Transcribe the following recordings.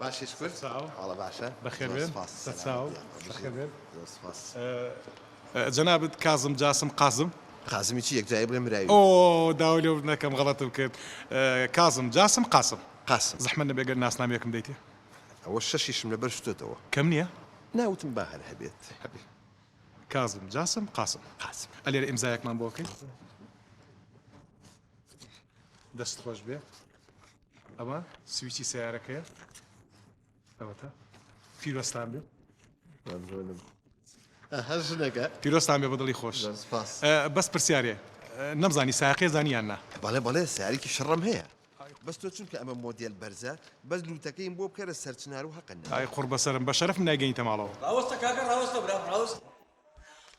باشا شكرت ساو والله باشا بخير زۆر بێن سپاس. ساو سلامت. بخير بێن زۆر سپاس. جنابت كاظم جاسم قاسم قاسمی چی یەکجایی بڵێ مراوی او داولي ونكم غلط بكت كاظم جاسم قاسم قاسم زحمنا بيقل ناس نام يكم ديتي ئەوە شەشیشم لەبەر شتۆتەوە كم نية ناوتم باهر هەبێت كاظم جاسم قاسم قاسم اللي امزايك من بوكي دست خوش بيه اما سويتشي سيارك هي اوتا فيروستان بيه ممنونم هەژنەکە فيروستان بيه بدلي خوش زۆر سپاس بس برسياريه نمزاني ساقي زاني انا بەڵێ بەڵێ سیارێکی شڕم هەیە بەس تۆ چونکە ئەمە مۆدیل بەرزە بەس لوتەکەیم بۆ بکەرە سەرچنار و هەقەنە هاي قرب سرم بشرف ناقين تمالو راوستك كاكا راوستك برام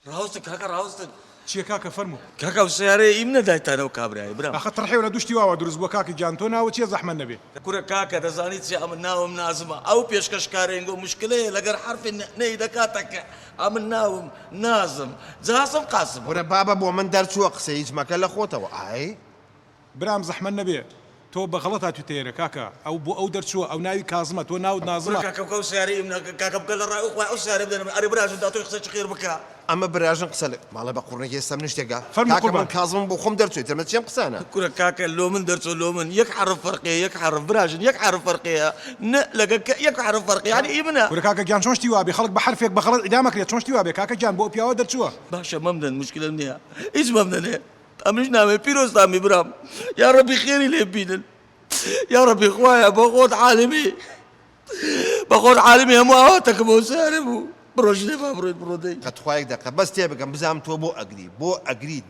راوستك كاكا راوستك شي كاكا فرمو كاكا وسيارة يمنا دايتانا وكابرياي برام اخذت رحي ولا دوشتي واوا دروز بوكاكي جانتونا وشي زحمه النبي كورا كاكا دزانيت سي امناهم نازمة او بيشكش كارينجو مشكلة لقر حرف نيدا كاتك امناهم نازم جاسم قاسم وەرە بابە بۆ من دەرچووە قسە هیچمەکە لە خۆتەوە ئای برام زحمه النبي تو بغلطها تيرا كاكا او بو او درشو او ناوي كاظمه تو ناود كورا نازمه كاكا وكو سيارة يمنا كاكا بكل الرأي او سيارة بدنا اري براجو داتو يخسر خير بكا ئەمە براژن قسە لێ ماڵە بە قوڕنێکی ئێستا من شتێکا فەرموو کاکە من قوربان. کازم بۆ خۆم دەرچێت تەمە چێم قسانە كورا كاكا لو من درسو لو من يك حرف فرقية يك حرف براجن يك حرف فرقية لقى يك حرف فرقية يعني يمنا ولا كاكا جان شلون شتي خلق بحرفك بغلط ادامك شلون شتي كاكا جان بو بياو درشو باشا ممنن مشكلة منها ايش ممنن امرش نامي بيروز نامي برام يا ربي خيري لي بيدن يا ربي اخويا بخوض عالمي بخوض عالمي هم اواتك موسارب بروجني فابريد برودي قەتخوایك دەکە بەس تێ بکەم بزانم تۆ بۆ ئەگری بۆ ئەگریت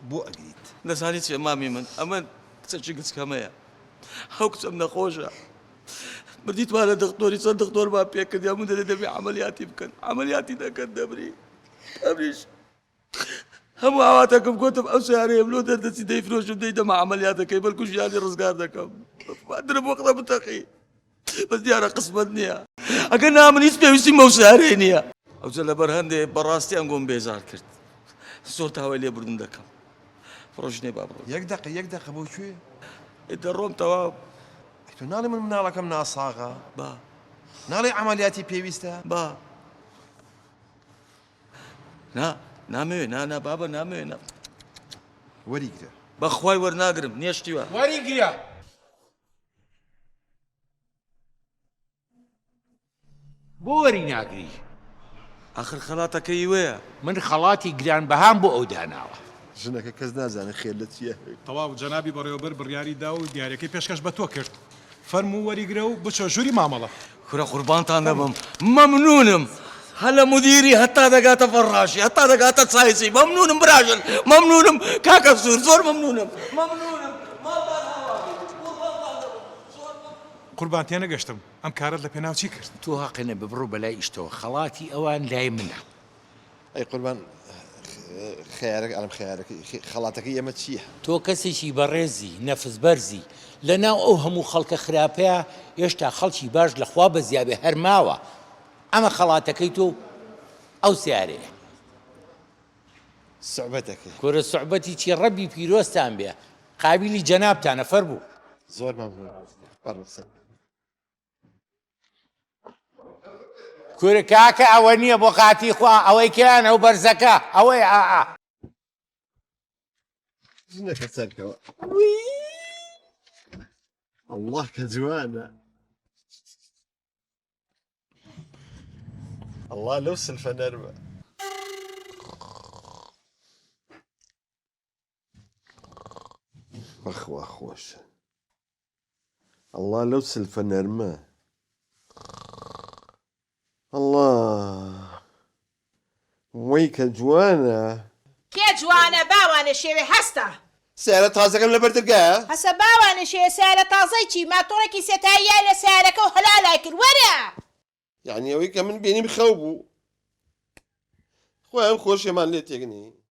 بۆ ئەگریت لسانيت يا مامي من امان تسجلت كمايا هوكس من خوجة بديت مال دكتور يصير دكتور ما بيكد يا مدري دبي عملياتي بكن عملياتي ده كان دبري امريش هم عواتكم كتب او سعري بلو تدسي دي فلوس ودي مع عملياتك يبل كل شيء رزقار دكم ما ادري بوقت بتقي بس دي انا قسمتني اكن من يسمع ويسمع سعريني او زل برهن دي براستي انقوم بيزار كرت صورت هاولي بردن دكم فروجني بابرو یەک دەقە بۆ کوێ الروم تواب تۆ ناڵێ من مناڵەکەم ناساغا با ناڵێ عملیاتی پێویستە با نا نامي نا بابا نامي نا وەریگرە بخواي ورناقرم نيشتيوا وەریگرە بۆ وەری ناگری اخر خلاتك ايوه من خەڵاتی گرانبەهام بۆ ئەو داناوە ژنەکە کەس نازانێت خێر لە چیە طواو جنابي بريوبر برياري داو دياريكي بيشكش بتو كرت فرمو وريقرو بشو جوري ماملا كرة قربان تاندمم ممنونم هلا مديري حتى دقات فراشي حتى دقات سايسي ممنونم براجل ممنونم كاكا زور ممنونم ما قربان تيانا قشتم ام كارت لبيناو چي كرت تۆ هەقنە ببڕۆ بەلای ئیشتەوە خەڵاتی ئەوان لای منە ئەی قوربان خیارێک ئەڵم خیارەکە خەڵاتەکەی ئێمە چییە تۆ کەسێکی بەڕێزی نەفس بەرزی لەناو ئەو هەموو خەڵکە خراپەیە هێشتا خەڵکی باش لەخوا بەزیابێ هەرماوە ئەمە خەڵاتەکەی تۆ ئەو سیارەیە سوعبەتەکەی کۆرە سوعبەتی چی ڕەبی پیرۆستان بێ قابلی جەنابتانە فەرموو زۆر مەمنون بەڕێسە کورە کاکە ئەوە نییە بۆ قاتی خوا ئەوەی کیان ئەو بەرزەکە ئەوەی ژنەکە سەرکەوە الله کە جوانە الله لەو سلفە نەرمە بەخوا خۆشە الله لەو سلفە نەرمە الله وەی کە جوانە کێ جوانە باوانە شێوێ هەستە سیارە تازەکەم لە بەردەرگایە هەسە باوانە شێ سارە تازای چی ماتۆڕێکی سێتاییە لە سارەکە و هەلالای کرد وەرە یعنی ئەوەی کە من بینیم خەو بوو خۆیان خۆشیێمان لێ تێگنی